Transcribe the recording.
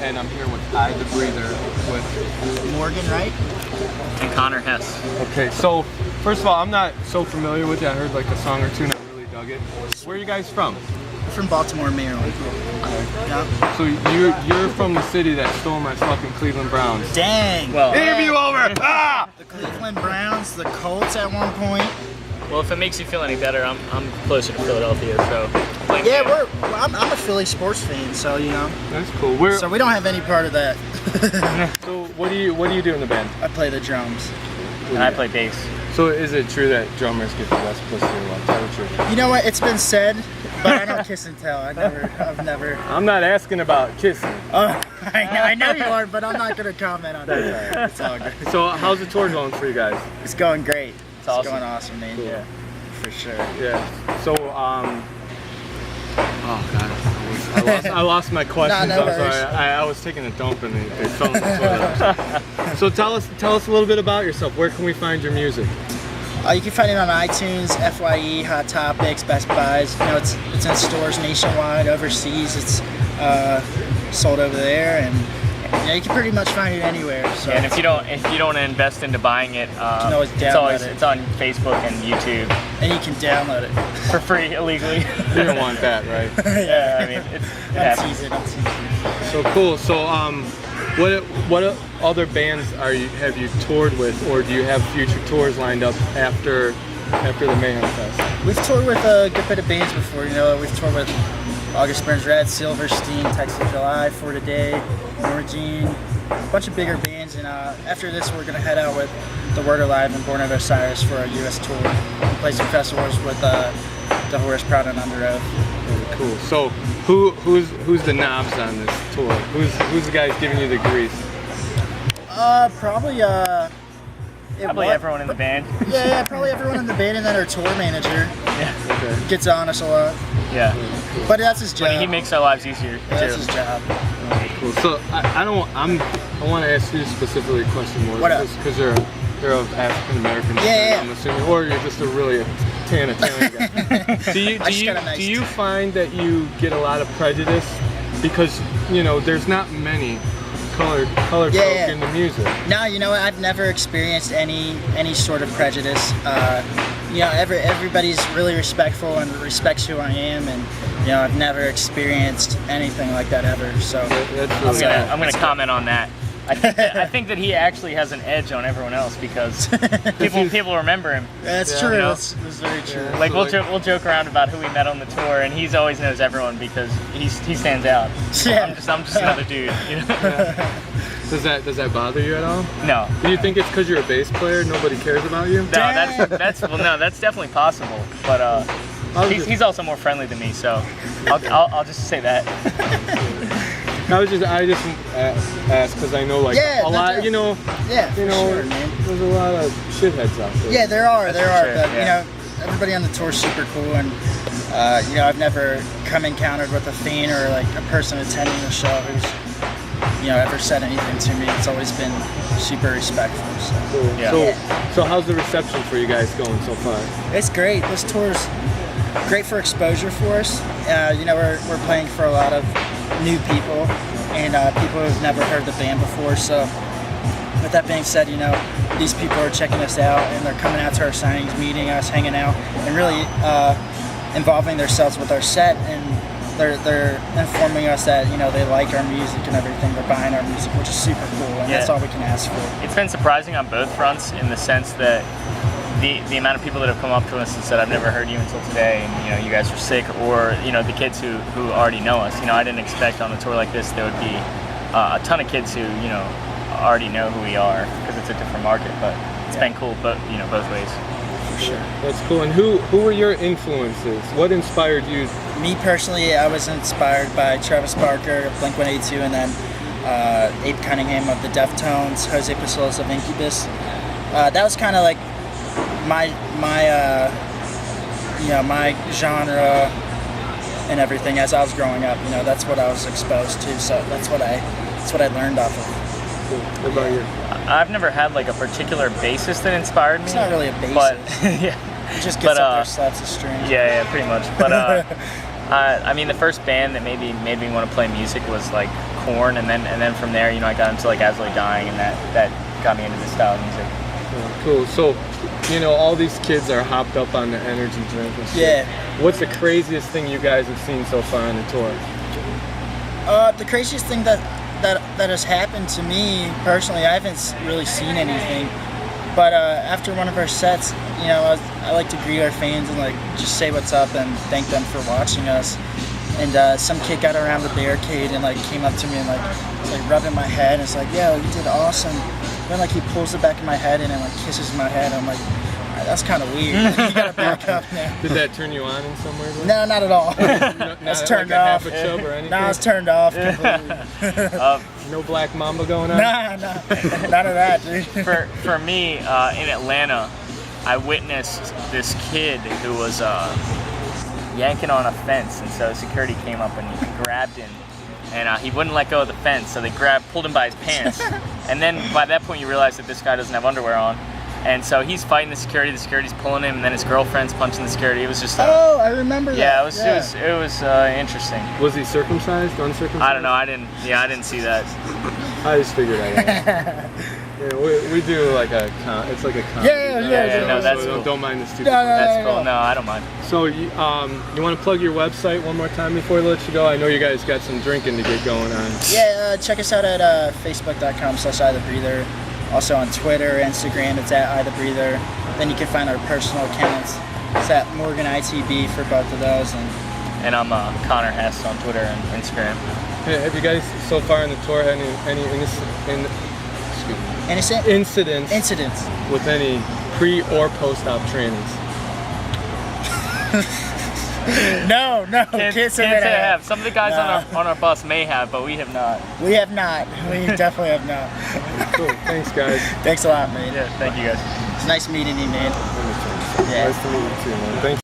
and I'm here with I the Breather with Morgan, right? And Connor Hess. Okay, so first of all, I'm not so familiar with you. I heard like a song or two and I really dug it. Where are you guys from? We're from Baltimore, Maryland. Yeah. So you're from the city that stole my fucking Cleveland Browns. Dang. Well, Interview over! Ah! The Cleveland Browns, the Colts at one point. well, if it makes you feel any better, I'm closer to Philadelphia, so. Yeah, I'm a Philly sports fan, so you know. That's cool. So we don't have any part of that. So what do you do in the band? I play the drums. And I play bass. So is it true that drummers get the best pussy or what? Tell the truth. You know what? It's been said, but I don't kiss and tell. I've never. I'm not asking about kissing. I know you are, but I'm not gonna comment on that. It's all good. So how's the tour going for you guys? It's going great. It's awesome. going awesome, man. Cool. Yeah, for sure. Yeah. So oh god, I lost my questions. No I'm sorry. worries. I was taking a dump and they fell in the toilet. So tell us a little bit about yourself. Where can we find your music? You can find it on iTunes, FYE, Hot Topics, Best Buys. You know, it's in stores nationwide, overseas. It's sold over there, and yeah, you can pretty much find it anywhere. So. Yeah, and if you don't invest into buying it, always download it. It's on Facebook and YouTube And you can download it. for free illegally. You don't want that, right? Yeah, I mean, it I'm happens. teasing. So cool. So what other bands have you toured with, or do you have future tours lined up after the Mayhem Fest? We've toured with a good bit of bands before. You know, we've toured with August Burns Red, Silverstein, Texas July, For Today, Norgine, a bunch of bigger bands. And after this, we're gonna head out with The Word Alive and Born of Osiris for our U.S. tour. We play some festivals with the Horace Proud and Under Oath. Really cool. So who's the knobs on this tour? Who's the guys giving you the grease? Probably Everyone in the band. Yeah, probably everyone in the band, and then our tour manager Yeah. Okay. gets on us a lot. Yeah. But that's his job. But he makes our lives easier That's too. his job. Cool. So I want to ask you specifically a question more What up? because you're of African American descent, Yeah. I'm assuming, or you're just a really tan Italian guy. Do you find that you get a lot of prejudice because there's not many colored folk in the music? No, you know what? I've never experienced any sort of prejudice. Everybody's really respectful and respects who I am, and I've never experienced anything like that ever. So That's really I'm gonna comment on that. I think that he actually has an edge on everyone else because people remember him. that's true. You know? That's very true. Yeah. Like So, we'll joke around about who we met on the tour, and he's always knows everyone because he stands out. Yeah. I'm just another dude. You know? Does that bother you at all? No. Do you think it's because you're a bass player, nobody cares about you? No, that's definitely possible. But he's also more friendly than me, so I'll just say that. I just asked because I know a lot. Yeah, for sure, man. There's a lot of shitheads out there. Yeah, there are. That's There for are. sure, But yeah. everybody on the tour is super cool, and I've never come encountered with a fan or like a person attending the show who's ever said anything to me. It's always been super respectful. So. Cool. Yeah. So how's the reception for you guys going so far? It's great. This tour's great for exposure for us. We're playing for a lot of new people and people who've never heard the band before. So with that being said, these people are checking us out and they're coming out to our signings, meeting us, hanging out, and really involving themselves with our set. And they're informing us that they like our music and everything. They're buying our music, which is super cool, and that's all we can ask for. It's been surprising on both fronts in the sense that the amount of people that have come up to us and said, I've never heard you until today, and you guys are sick, or the kids who already know us. I didn't expect on a tour like this there would be a ton of kids who already know who we are because it's a different market, but it's been cool, both ways. For sure. That's cool. And who were your influences? What inspired you? Me personally, I was inspired by Travis Barker of Blink-182, and then Abe Cunningham of the Deftones, Jose Pasolis of Incubus. That was kind of like my genre and everything as I was growing up. That's what I was exposed to, so that's what I learned off of. Cool. What about you? I've never had like a particular bassist that inspired me. It's not really a bassist. But He just gets up there, slaps a string. Yeah, pretty much. But I mean, the first band that made me want to play music was like Korn, and then from there, I got into like Absolutely Dying, and that got me into this style of music. Oh, cool. So, all these kids are hopped up on the energy drink and shit. Yeah. What's the craziest thing you guys have seen so far on the tour? The craziest thing that has happened to me personally, I haven't really seen anything. But after one of our sets, I like to greet our fans and like just say what's up and thank them for watching us. And some kid got around the barricade and like came up to me and was like rubbing my head and it's like, "Yo, you did awesome." Then like he pulls the back of my head in and like kisses my head. I'm like, "All right, that's kind of weird." You gotta back up now. Did that turn you on in some way? No, not at all. I was turned off. Half a chub or anything? No, I was turned off completely. No Black Mamba going on? Nah, none of that, dude. For me, in Atlanta, I witnessed this kid who was yanking on a fence, and so security came up and grabbed him, and he wouldn't let go of the fence, so they pulled him by his pants, and then by that point you realize that this guy doesn't have underwear on, and so he's fighting the security's pulling him, and then his girlfriend's punching the security. It was just oh, I remember that. Yeah, it was interesting. Was he circumcised, uncircumcised? I don't know. I didn't see that. I just figured I'd ask. Yeah, we do like it's like a comedy. Yeah, no, that's so cool. Don't mind the stupid. That's cool. No, I don't mind. So you want to plug your website one more time before I let you go? I know you guys got some drinking to get going on. Yeah, check us out at facebook.com/iTheBreather. Also on Twitter, Instagram, it's at iTheBreather. Then you can find our personal accounts. It's at Morgan ITB for both of those. And I'm Connor Hess on Twitter and Instagram. Hey, have you guys so far in the tour had any incidents with any pre or post-op trainings? No, can't say I have. Some of the guys on our bus may have, but we have not. We have not. We definitely have not. Cool. Thanks, guys. Thanks a lot, man. Yeah, thank you guys. It's nice meeting you, man. Yeah. Nice to meet you too, man. Thank you.